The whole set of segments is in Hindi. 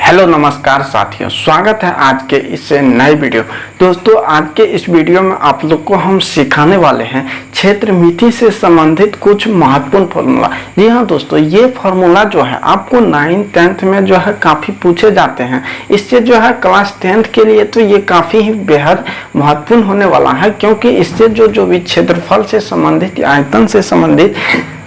हेलो नमस्कार साथियों, स्वागत है आज के इस नए वीडियो। दोस्तों, आज के इस वीडियो में आप लोग को हम सिखाने वाले हैं क्षेत्र मिति से संबंधित कुछ महत्वपूर्ण फॉर्मूला। जी हाँ दोस्तों, ये फॉर्मूला जो है आपको 9th 10th में जो है काफ़ी पूछे जाते हैं। इससे जो है क्लास 10th के लिए तो ये काफ़ी ही बेहद महत्वपूर्ण होने वाला है, क्योंकि इससे जो भी क्षेत्रफल से संबंधित, आयतन से संबंधित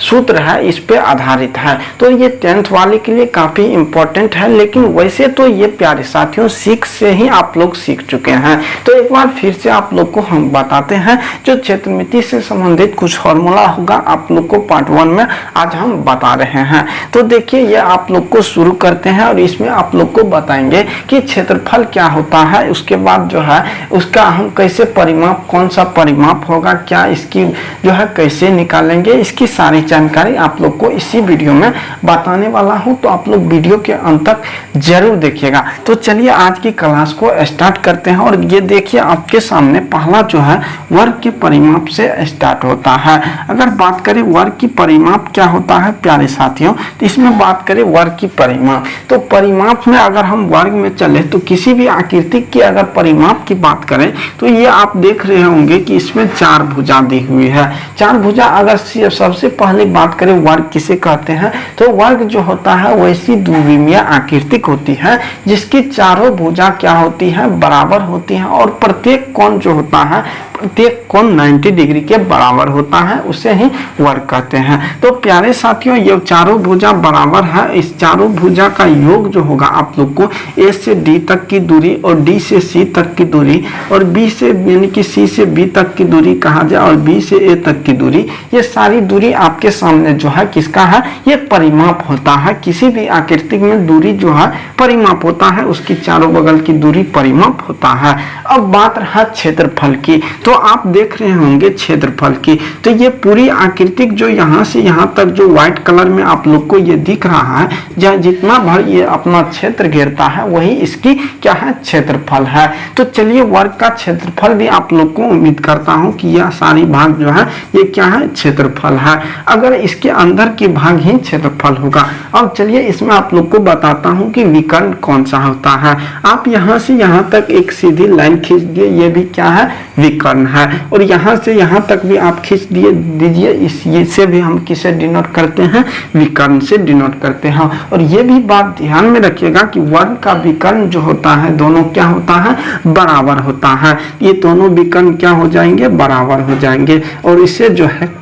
सूत्र है इस पे आधारित है। तो ये 10th वाले के लिए काफ़ी इम्पोर्टेंट है, लेकिन वैसे तो ये प्यारे साथियों 6 से ही आप लोग सीख चुके हैं। तो एक बार फिर से आप लोग को हम बताते हैं, जो क्षेत्रमिति से संबंधित कुछ फॉर्मूला होगा आप लोग को पार्ट 1 में आज हम बता रहे हैं। तो देखिए, ये आप लोग को शुरू करते हैं और इसमें आप लोग को बताएंगे कि क्षेत्रफल क्या होता है, उसके बाद जो है उसका हम कैसे परिमाप, कौन सा परिमाप होगा, क्या इसकी जो है कैसे निकालेंगे, इसकी सारी जानकारी आप लोग को इसी वीडियो में बताने वाला हूं। तो आप लोग वीडियो के अंत तक जरूर देखिएगा। तो चलिए आज की क्लास को स्टार्ट करते हैं। और ये देखिए, आपके सामने पहला जो है वर्ग के परिमाप से स्टार्ट होता है। अगर बात करें वर्ग की परिमाप क्या होता है प्यारे साथियों, तो इसमें बात करें वर्ग की परिमाप, तो परिमाप में अगर हम वर्ग में चले तो किसी भी आकृति की अगर परिमाप की बात करें तो ये आप देख रहे होंगे कि इसमें 4 भुजा दी हुई है। 4 भुजा, अगर सबसे पहले बात करें वर्ग किसे कहते हैं, तो वर्ग जो होता है वैसी द्विविमीय आकृति होती है जिसकी चारों भुजा क्या होती है, बराबर होती है, और प्रत्येक कोण जो होता है, प्रत्येक कोण 90 डिग्री के बराबर होता है, उसे ही वर्ग कहते हैं। तो प्यारे साथियों, ये चारों भुजा बराबर है। इस चारों भुजा का योग जो होगा आप लोग को ए से डी तक की दूरी, और डी से सी तक की दूरी, और बी से यानी कि सी से बी तक की दूरी कहा जाए, और बी से ए तक की दूरी, ये सारी दूरी आपके सामने जो है किसका है, ये परिमाप होता है। किसी भी आकृति में दूरी जो है परिमाप होता है, उसकी चारों बगल की दूरी परिमाप होता है। अब बात रहा क्षेत्रफल की, तो आप देख रहे होंगे क्षेत्रफल की, तो ये पूरी आकृति जो यहाँ से यहाँ तक जो व्हाइट कलर में आप लोग को ये दिख रहा है, जहाँ जितना भर ये अपना क्षेत्र घेरता है वही इसकी क्या है, क्षेत्रफल है। तो चलिए, वर्ग का क्षेत्रफल भी आप लोग को उम्मीद करता हूँ कि यह सारी भाग जो है ये क्या है, क्षेत्रफल है। अगर इसके अंदर की भाग ही क्षेत्रफल होगा। अब चलिए इसमें आप लोग को बताता हूँ कि विकर्ण कौन सा होता है। आप यहाँ से यहाँ तक एक सीधी लाइन खींच दिए, ये भी क्या है, विकर्ण है। और यहाँ से यहाँ तक भी आप खींच दीजिए, इससे भी हम किसे डिनोट करते हैं, विकर्ण से डिनोट करते हैं। और ये भी बात ध्यान में रखिएगा कि वर्ग का विकर्ण जो होता है दोनों क्या होता है, बराबर होता है। ये दोनों विकर्ण क्या हो जाएंगे, बराबर हो जाएंगे, और इसे जो है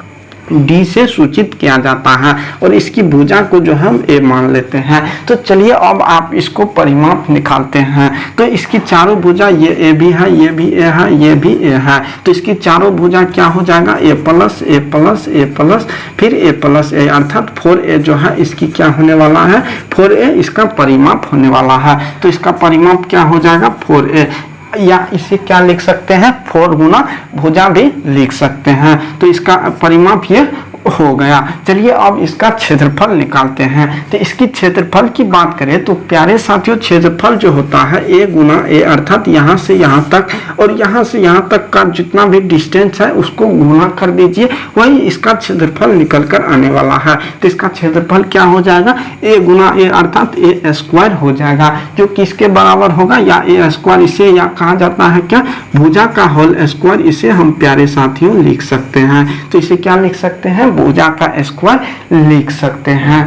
डी से सूचित किया जाता है, और इसकी भुजा को जो हम ए मान लेते हैं। तो चलिए अब आप इसको परिमाप निकालते हैं। तो इसकी चारों भुजा, ये ए भी है, ये भी ए है, ये भी ए है, तो इसकी चारों भुजा क्या हो जाएगा, ए प्लस ए प्लस ए प्लस फिर ए प्लस ए, अर्थात 4a जो है इसकी क्या होने वाला है, 4a इसका परिमाप होने वाला है। तो इसका परिमाप क्या हो जाएगा, 4a, या इसे क्या लिख सकते हैं, 4 गुना भुजा भी लिख सकते हैं। तो इसका परिमाप ये हो गया। चलिए अब इसका क्षेत्रफल निकालते हैं। तो इसकी क्षेत्रफल की बात करें तो प्यारे साथियों, क्षेत्रफल जो होता है ए गुना ए, अर्थात यहाँ से यहाँ तक और यहाँ से यहाँ तक का जितना भी डिस्टेंस है उसको गुना कर दीजिए, वही इसका क्षेत्रफल निकल कर आने वाला है। तो इसका क्षेत्रफल क्या हो जाएगा, ए गुना ए, अर्थात ए स्क्वायर हो जाएगा, जो किसके बराबर होगा, या ए स्क्वायर, इसे या कहा जाता है क्या, भुजा का होल स्क्वायर, इसे हम प्यारे साथियों लिख सकते हैं। तो इसे क्या लिख सकते हैं, भुजा का स्क्वायर लिख सकते हैं।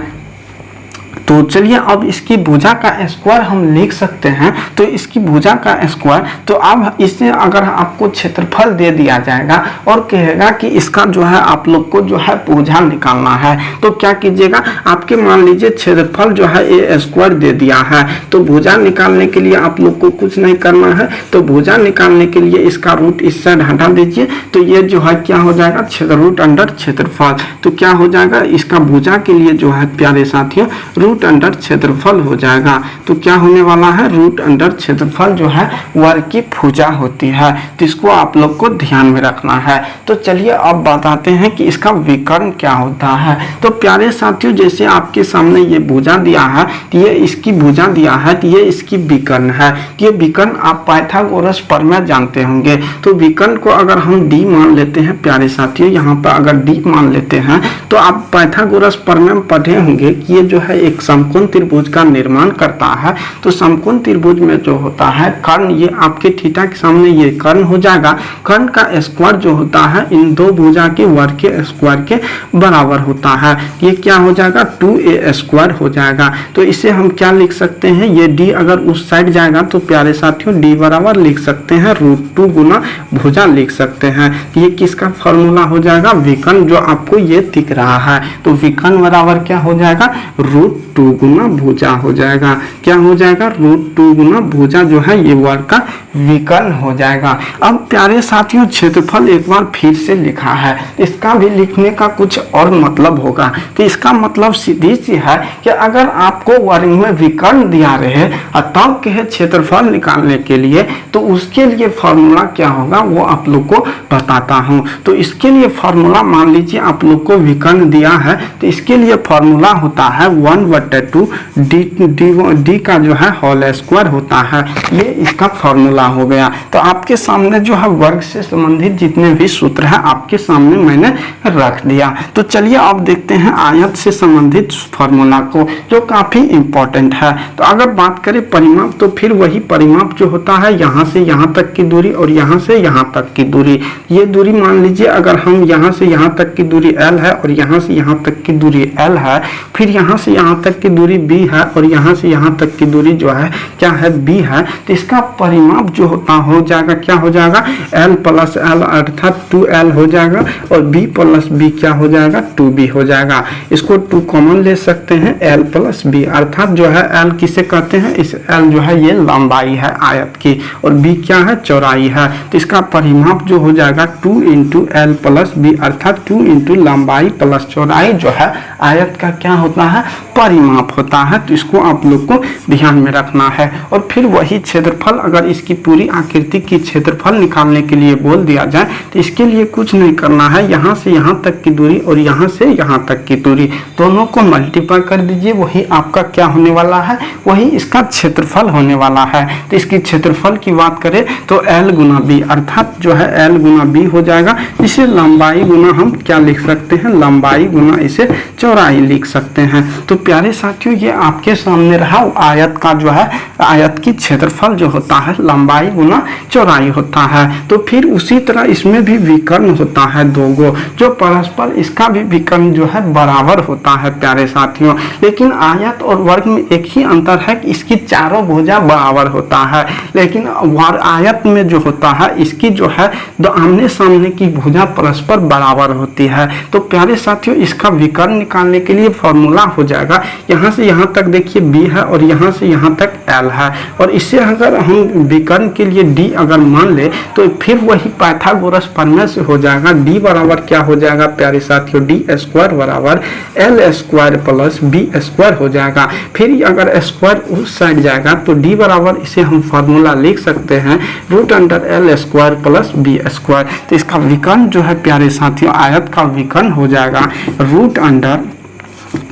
तो चलिए अब इसकी भुजा का स्क्वायर हम लिख सकते हैं। तो इसकी भुजा का स्क्वायर, तो अब इससे अगर आपको क्षेत्रफल दे दिया जाएगा और कहेगा कि इसका जो है आप लोग को जो है भुजा निकालना है, तो क्या कीजिएगा, आपके मान लीजिए क्षेत्रफल जो है ए स्क्वायर दे दिया है, तो भुजा निकालने के लिए आप लोग को कुछ नहीं करना है। तो भुजा निकालने के लिए इसका रूट इस साइड हटा दीजिए, तो ये जो है क्या हो जाएगा, रूट अंडर क्षेत्रफल। तो क्या हो जाएगा, इसका भुजा के लिए जो है प्यारे साथियों रूट अंडर क्षेत्रफल हो जाएगा। तो क्या होने वाला है, रूट अंडर क्षेत्रफल जो है वर्ग की भुजा होती है। तो इसको आप लोग को ध्यान में रखना है। तो चलिए अब बताते हैं कि इसका विकर्ण क्या होता है। तो प्यारे साथियों, जैसे आपके सामने ये भुजा दिया है, ये इसकी भुजा दिया है, तो ये इसकी विकर्ण है। ये विकर्ण आप पाइथागोरस प्रमेय जानते होंगे। तो विकर्ण को अगर हम डी मान लेते हैं प्यारे साथियों, यहाँ पर अगर डी मान लेते हैं, तो आप पाइथागोरस प्रमेय पढ़े होंगे कि ये जो है एक एक समकोण त्रिभुज का निर्माण करता है। तो समकोण त्रिभुज में जो होता है कर्ण, ये आपके थीटा के सामने ये कर्ण हो जाएगा। कर्ण का स्क्वायर जो होता है इन दो भुजा के वर्ग के स्क्वायर के बराबर होता है। ये क्या हो जाएगा 2a स्क्वायर हो जाएगा। तो इसे हम क्या लिख सकते हैं, ये d अगर उस साइड जाएगा तो प्यारे साथियों d बराबर लिख सकते हैं √2 गुना भुजा लिख सकते हैं। ये किसका फॉर्मूला हो जाएगा, विकर्ण जो आपको ये दिख रहा है। तो विकर्ण बराबर क्या हो जाएगा √2 गुना भुजा हो जाएगा। क्या हो जाएगा √2 गुना भुजा जो है ये वर्ग का विकर्ण हो जाएगा। अब प्यारे साथियों क्षेत्रफल एक बार फिर से लिखा है, इसका भी लिखने का कुछ और मतलब होगा। तो इसका मतलब सीधी सी है कि अगर आपको वर्ग में विकर्ण दिया रहे और तब कहे क्षेत्रफल निकालने के लिए, तो उसके लिए फॉर्मूला क्या होगा वो आप लोग को बताता हूँ। तो इसके लिए फॉर्मूला मान लीजिए आप लोग को विकर्ण दिया है, तो इसके लिए फॉर्मूला होता है 1/2 d का जो है होल स्क्वायर होता है। ये इसका फॉर्मूला हो गया। तो आपके सामने जो है वर्ग से संबंधित जितने भी सूत्र है आपके सामने मैंने रख दिया। तो चलिए अब देखते हैं आयत से संबंधित फॉर्मूला को, जो काफी इंपॉर्टेंट है। तो अगर बात करें परिमाप, तो फिर वही परिमाप जो होता है यहाँ से यहाँ तक की दूरी और यहाँ से यहाँ तक की दूरी। ये दूरी मान लीजिए अगर हम यहाँ से यहाँ तक की दूरी l है और यहाँ से यहाँ तक की दूरी l है, फिर यहाँ से यहाँ तक की दूरी b है और यहाँ से यहाँ तक की दूरी जो है क्या है b है। तो इसका परिमाप जो होता हो जाएगा क्या हो जाएगा l प्लस l अर्थात 2l हो जाएगा और b प्लस b क्या हो जाएगा 2b हो जाएगा। इसको 2 कॉमन ले सकते हैं, l प्लस b अर्थात जो है l किसे कहते हैं, इस l जो है ये लंबाई है आयत की और b क्या है चौड़ाई है। तो इसका परिमाप जो हो जाएगा 2 × l प्लस b अर्थात 2 × लंबाई प्लस चौड़ाई जो है आयत का क्या होता है परिमाप होता है। तो इसको आप लोग को ध्यान में रखना है। और फिर वही क्षेत्रफल, अगर इसकी पूरी आकृति की क्षेत्रफल निकालने के लिए बोल दिया जाए तो इसके लिए कुछ नहीं करना है, यहाँ से यहाँ तक की दूरी और यहाँ से यहाँ तक की दूरी दोनों को मल्टीप्लाई कर दीजिए, वही आपका क्या होने वाला है, वही इसका क्षेत्रफल होने वाला है। तो इसकी क्षेत्रफल की बात करें तो l गुना b अर्थात जो है l गुना b हो जाएगा। इसे लंबाई गुना हम क्या लिख सकते हैं, लंबाई गुना इसे चौड़ाई लिख सकते हैं। तो प्यारे साथियों ये आपके सामने रहा आयत का जो है आयत की क्षेत्रफल जो होता है लंबाई गुना चौड़ाई होता है। तो फिर उसी तरह इसमें भी विकर्ण होता है दो गो, जो परस्पर इसका भी विकर्ण जो है बराबर होता है प्यारे साथियों। लेकिन आयत और वर्ग में एक ही अंतर है कि इसकी चारों भुजा बराबर होता है, लेकिन आयत में जो होता है इसकी जो है दो आमने सामने की भुजा परस्पर बराबर होती है। तो प्यारे साथियों इसका विकर्ण निकालने के लिए फॉर्मूला हो जाएगा, यहाँ से यहाँ तक देखिए b है और यहाँ से यहाँ तक l है, और इससे अगर हम विकर्ण के लिए d अगर मान ले तो फिर वही पाइथागोरस प्रमेय से हो जाएगा। d बराबर क्या हो जाएगा प्यारे साथियों, d स्क्वायर बराबर l square plus b square हो जाएगा। फिर अगर स्क्वायर उस साइड जाएगा तो d बराबर इसे हम फॉर्मूला लिख सकते हैं √l square plus b square. तो इसका विकर्ण जो है प्यारे साथियों आयत का विकर्ण हो जाएगा √,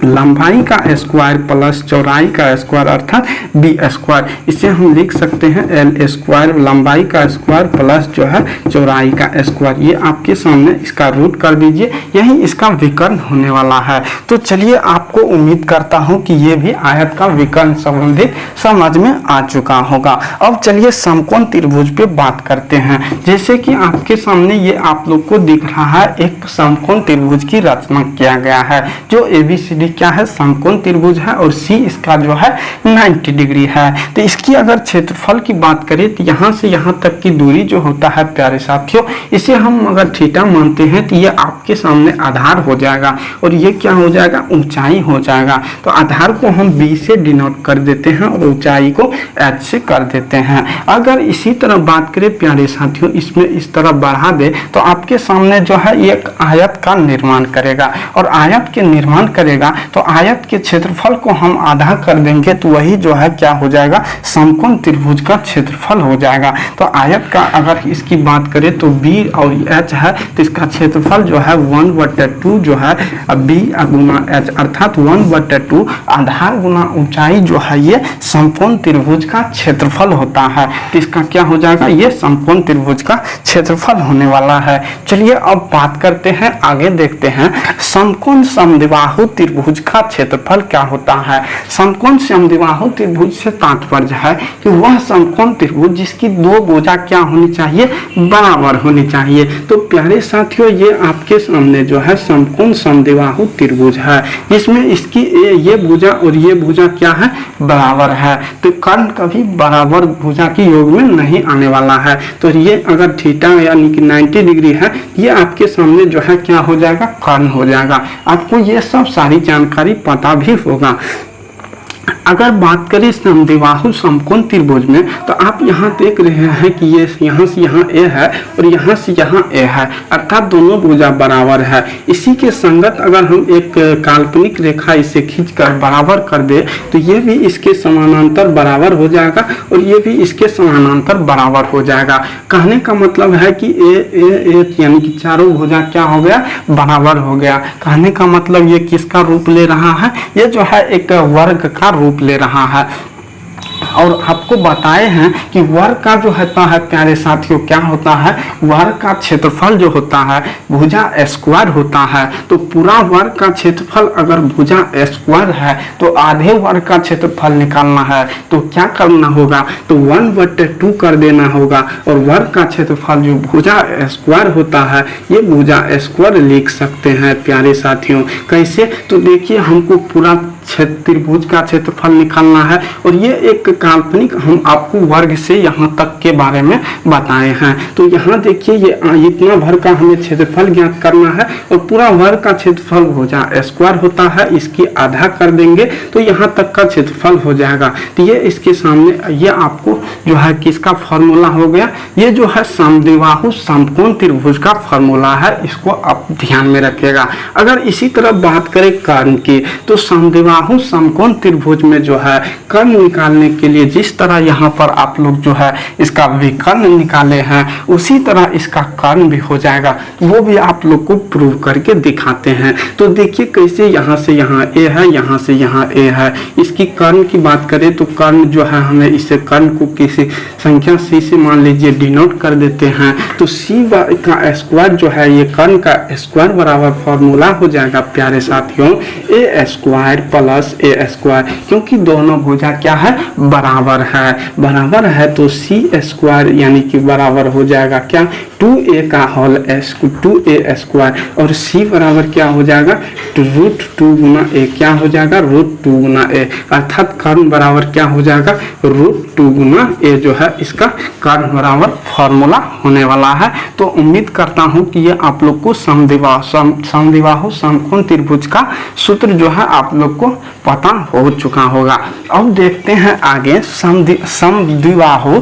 लंबाई का स्क्वायर प्लस चौड़ाई का स्क्वायर अर्थात b स्क्वायर। इसे हम लिख सकते हैं l स्क्वायर लंबाई का स्क्वायर प्लस जो है चौड़ाई का स्क्वायर। ये आपके सामने इसका रूट कर दीजिए, यही इसका विकर्ण होने वाला है। तो चलिए आपको उम्मीद करता हूं कि ये भी आयत का विकर्ण संबंधित समझ में आ चुका होगा। अब चलिए समकोण त्रिभुज पे बात करते हैं। जैसे कि आपके सामने ये आप लोग को दिख रहा है एक समकोण त्रिभुज की रचना किया गया है, जो ABCD क्या है समकोण त्रिभुज है और C इसका जो है 90 डिग्री है। तो इसकी अगर क्षेत्रफल की बात करें तो यहाँ से यहाँ तक की दूरी जो होता है प्यारे साथियों, इसे हम अगर थीटा मानते हैं तो ये आपके सामने आधार हो जाएगा और ये क्या हो जाएगा ऊंचाई हो जाएगा। तो आधार को हम b से डिनोट कर देते हैं और ऊंचाई को h से कर देते हैं। अगर इसी तरह बात करें प्यारे साथियों, इसमें इस तरह बढ़ा दे तो आपके सामने जो है एक आयत का निर्माण करेगा, और आयत के निर्माण करेगा तो आयत के क्षेत्रफल को हम आधा कर देंगे तो वही जो है क्या हो जाएगा समकोण त्रिभुज का क्षेत्रफल हो जाएगा। तो आयत का अगर इसकी बात करें तो b और h है, तो इसका क्षेत्रफल जो है 1/2 जो है b गुना h अर्थात 1/2 आधार गुना ऊंचाई जो है ये समकोण त्रिभुज का क्षेत्रफल होता है। तो इसका क्या हो जाएगा, ये समकोण त्रिभुज का क्षेत्रफल होने वाला है। चलिए अब बात करते हैं, आगे देखते हैं समकोण समद्विबाहु त्रिभुज त्रिभुज का क्षेत्रफल क्या होता है। समकोण समद्विबाहु त्रिभुज से तात्पर्य है कि वह समकोण त्रिभुज जिसकी दो भुजा क्या होनी चाहिए, बराबर होनी चाहिए। तो प्यारे साथियों, ये आपके सामने जो है समकोण समद्विबाहु त्रिभुज है, जिसमें इसकी ये भुजा और ये भुजा क्या है, बराबर है। तो कर्ण कभी बराबर भुजा की योग में नहीं आने वाला है। तो ये अगर थीटा यानी कि 90 डिग्री है, ये आपके सामने जो है क्या हो जाएगा, कर्ण हो जाएगा। आपको ये सब सारी जानकारी पता भी होगा। अगर बात करें समद्विबाहु समकोण त्रिभुज में, तो आप यहाँ देख रहे हैं कि ये यहाँ से यहाँ ए है और यहाँ से यहाँ ए है, अर्थात दोनों भुजा बराबर है। इसी के संगत अगर हम एक काल्पनिक रेखा इसे खींचकर बराबर कर दे, तो ये भी इसके समानांतर बराबर हो जाएगा और ये भी इसके समानांतर बराबर हो जाएगा। कहने का मतलब है कि ए यानी कि चारों भुजा क्या हो गया, बराबर हो गया। कहने का मतलब ये किसका रूप ले रहा है, ये जो है एक वर्ग का रूप ले रहा है। और आपको बताए हैं कि वर्ग का जो होता है प्यारे साथियों, क्या होता है, वर्ग का क्षेत्रफल जो होता है भुजा स्क्वायर होता है। तो पूरा वर्ग का क्षेत्रफल अगर भुजा स्क्वायर है, तो आधे वर्ग का क्षेत्रफल निकालना है तो क्या करना होगा, तो 1/2 कर देना होगा। और वर्ग का क्षेत्रफल जो भुजा स्क्वायर होता है, ये भुजा स्क्वायर लिख सकते हैं प्यारे साथियों। कैसे, तो देखिए हमको पूरा त्रिभुज का क्षेत्रफल निकालना है और ये एक काल्पनिक हम आपको वर्ग से यहाँ तक के बारे में बताए हैं। तो यहाँ देखिए ये इतना भर का हमें क्षेत्रफल ज्ञात करना है और पूरा वर्ग का क्षेत्रफल भुजा स्क्वायर होता है, इसकी आधा कर देंगे तो यहाँ तक का क्षेत्रफल हो जाएगा। तो ये इसके सामने ये आपको जो है किसका फॉर्मूला हो गया, ये जो है समद्विबाहु समकोण त्रिभुज का फॉर्मूला है, इसको आप ध्यान में रखिएगा। अगर इसी तरह बात करें कर्ण की, तो समद्विबाहु समकोण त्रिभुज में जो है कर्ण निकालने के लिए जिस तरह यहाँ पर आप लोग जो है इसका विकर्ण निकाले हैं, उसी तरह इसका कर्ण भी हो जाएगा। वो भी आप लोग को प्रूव करके दिखाते हैं। तो देखिए कैसे, यहाँ से यहाँ ए है, यहाँ से यहाँ ए है। इसकी कर्ण की बात करें तो कर्ण जो है हमें इसे कर्ण को किसी संख्या सी से मान लीजिए डिनोट कर देते हैं। तो सी का स्क्वायर जो है ये कर्ण का स्क्वायर बराबर फॉर्मूला हो जाएगा प्यारे साथियों, ए स्क्वायर प्लस ए स्क्वायर, क्योंकि दोनों भुजा क्या है, बराबर है। तो सी स्क्वायर यानी कि बराबर हो जाएगा क्या, 2a का होल 2a स्क्वायर, और c बराबर क्या हो जाएगा, √2 गुना a, क्या हो जाएगा, √2 गुना a, अर्थात कर्ण बराबर क्या हो जाएगा, √2 गुना a जो है इसका कर्ण बराबर फॉर्मूला होने वाला है। तो उम्मीद करता हूं कि ये आप लोग को समद्विबाहु समकोण त्रिभुज का सूत्र जो है आप लोग को पता हो चुका होगा। अब देखते हैं आगे समद्विबाहु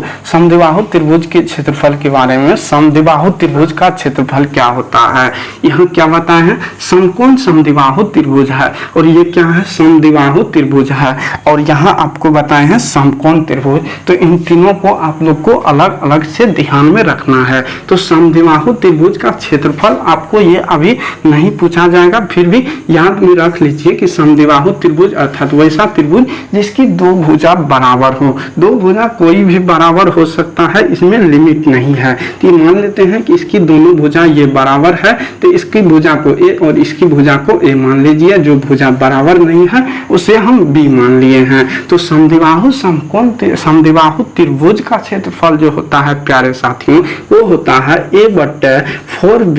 त्रिभुज के क्षेत्रफल के बारे में। समद्विबाहु त्रिभुज का क्षेत्रफल क्या होता है, यहाँ क्या बताए हैं, समकोण समद्विबाहु त्रिभुज है और ये क्या है, समद्विबाहु त्रिभुज है, और यहाँ आपको बताए हैं समकोण त्रिभुज। तो इन तीनों को आप लोग को अलग अलग से ध्यान में रखना है। तो समद्विबाहु त्रिभुज का क्षेत्रफल आपको ये अभी नहीं पूछा जाएगा, फिर भी याद में रख लीजिए कि समद्विबाहु त्रिभुज अर्थात वैसा त्रिभुज जिसकी दो भुजा बराबर हो। दो भुजा कोई भी बराबर हो सकता है, इसमें लिमिट नहीं है। तो मान लेते हैं कि इसकी दोनों भुजा ये बराबर है, तो इसकी भुजा को ए और इसकी भुजा को ए मान लीजिए। जो भुजा बराबर नहीं है उसे हम बी मान लिए हैं। तो समद्विबाहु समद्विबाहु त्रिभुज का क्षेत्रफल जो होता है प्यारे साथियों, वो होता है a/4b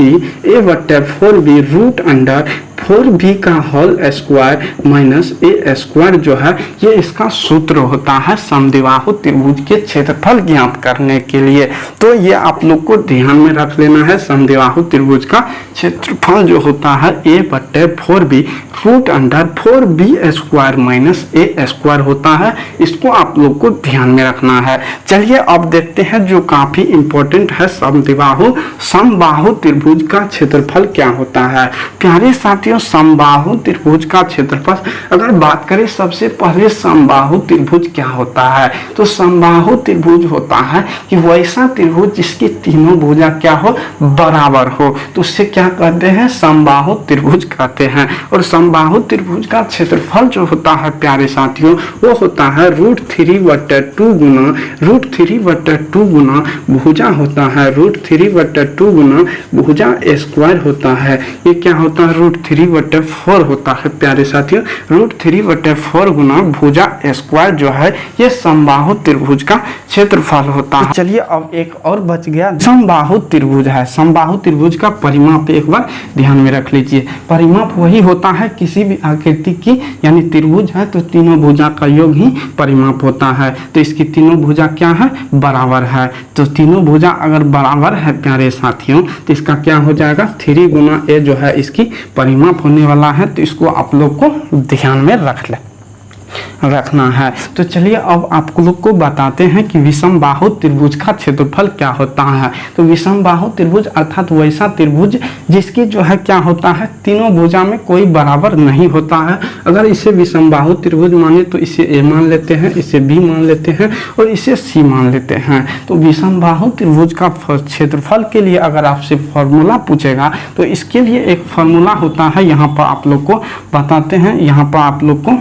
रूट अंडर 4b का whole square minus A square जो है ये इसका सूत्र होता है समद्विबाहु त्रिभुज के क्षेत्रफल ज्ञात करने के लिए। तो ये आप लोग को ध्यान में रख लेना है। समद्विबाहु त्रिभुज का क्षेत्रफल जो होता है a/4b root under 4b square minus A square होता है। इसको आप लोग को ध्यान में रखना है। चलिए अब देखते हैं जो काफी इंपॉर्टेंट है, समबाहु त्रिभुज का क्षेत्रफल क्या होता है। प्यारे साथियों, समबाहु त्रिभुज का क्षेत्रफल अगर बात करें, सबसे पहले समबाहु त्रिभुज क्या होता है, तो समबाहु त्रिभुज होता है कि वैसा त्रिभुज जिसकी तीनों भुजा क्या हो, बराबर हो, तो उससे क्या कहते हैं, समबाहु त्रिभुज कहते हैं। और समबाहु त्रिभुज का क्षेत्रफल जो होता है प्यारे साथियों, वो होता है √3/2 गुना भुजा होता है, √3/2 गुना भुजा स्क्वायर होता है। ये क्या होता है, √3/2 3/4 होता है प्यारे साथियों। √3/4 गुना भुजा स्क्वायर जो है ये समबाहु त्रिभुज का क्षेत्रफल होता है। चलिए अब एक और बच गया, समबाहु त्रिभुज है। समबाहु त्रिभुज का परिमाप एक बार ध्यान में रख लीजिए। परिमाप वही होता है किसी भी आकृति की, यानी त्रिभुज है तो तीनों भुजा का योग ही परिमाप होता है। तो इसकी तीनों भुजा क्या है, बराबर है। तो तीनों भुजा अगर बराबर है प्यारे साथियों तो इसका क्या हो जाएगा, 3 गुना ए जो है इसकी परिमाप होने वाला है। तो इसको आप लोग को ध्यान में रखना है। तो चलिए अब आप लोग को बताते हैं कि विषम बाहु त्रिभुज का क्षेत्रफल क्या होता है। तो विषम बाहु त्रिभुज अर्थात वैसा त्रिभुज जिसकी जो है क्या होता है, तीनों भुजा में कोई बराबर नहीं होता है। अगर इसे विषम बाहु त्रिभुज माने तो इसे ए मान लेते हैं, इसे बी मान लेते हैं और इसे सी मान लेते हैं। तो विषम बाहु त्रिभुज का क्षेत्रफल के लिए अगर आपसे फॉर्मूला पूछेगा तो इसके लिए एक फॉर्मूला होता है, यहाँ पर आप लोग को बताते हैं। यहाँ पर आप लोग को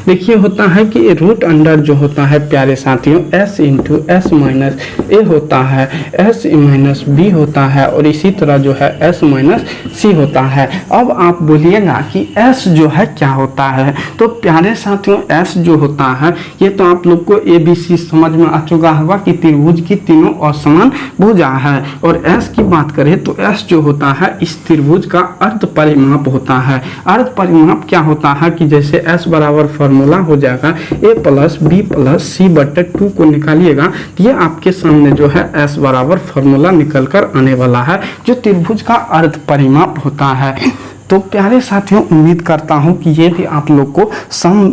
देखिए होता है कि रूट अंडर जो होता है प्यारे साथियों s इंटू एस माइनस ए होता है, s माइनस बी होता है और इसी तरह जो है s माइनस सी होता है। अब आप बोलिएगा कि s जो है क्या होता है। तो प्यारे साथियों s जो होता है ये तो आप लोग को ABC समझ में आ चुका होगा कि त्रिभुज की तीनों असमान भुजा है। और s की बात करें तो s जो होता है इस त्रिभुज का अर्ध परिमाप होता है। अर्ध परिमाप क्या होता है कि जैसे s बराबर फॉर्मूला हो जाएगा a प्लस बी प्लस सी बटे 2 को निकालिएगा तो ये आपके सामने जो है s बराबर फॉर्मूला निकल कर आने वाला है जो त्रिभुज का अर्ध परिमाप होता है। तो प्यारे साथियों उम्मीद करता हूं कि ये भी आप लोग को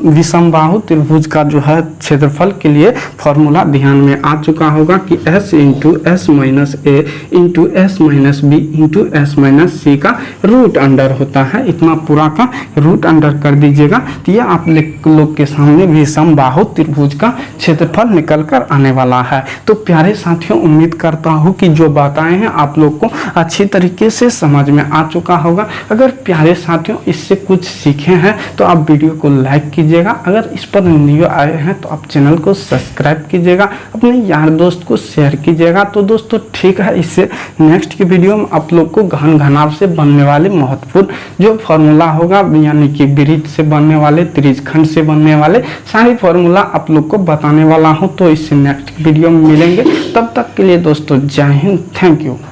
विषमबाहु त्रिभुज का जो है क्षेत्रफल के लिए फॉर्मूला ध्यान में आ चुका होगा कि s into S minus A into S minus B into S minus C का रूट अंडर होता है। इतना पूरा का रूट अंडर कर दीजिएगा तो ये आप लोग के सामने विषमबाहु त्रिभुज का क्षेत्रफल निकल कर आने वाला है। तो प्यारे साथियों उम्मीद करता हूँ कि जो बताए हैं आप लोग को अच्छी तरीके से समझ में आ चुका होगा। अगर प्यारे साथियों इससे कुछ सीखे हैं तो आप वीडियो को लाइक कीजिएगा। अगर इस पर न्यू आए हैं तो आप चैनल को सब्सक्राइब कीजिएगा, अपने यार दोस्त को शेयर कीजिएगा। तो दोस्तों ठीक है, इससे नेक्स्ट की वीडियो में आप लोग को घन घनाभ से बनने वाले महत्वपूर्ण जो फॉर्मूला होगा, यानी कि वृत्त से बनने वाले, त्रिज्यखंड से बनने वाले सारी फॉर्मूला आप लोग को बताने वाला हूँ। तो इससे नेक्स्ट वीडियो में मिलेंगे, तब तक के लिए दोस्तों जय हिंद, थैंक यू।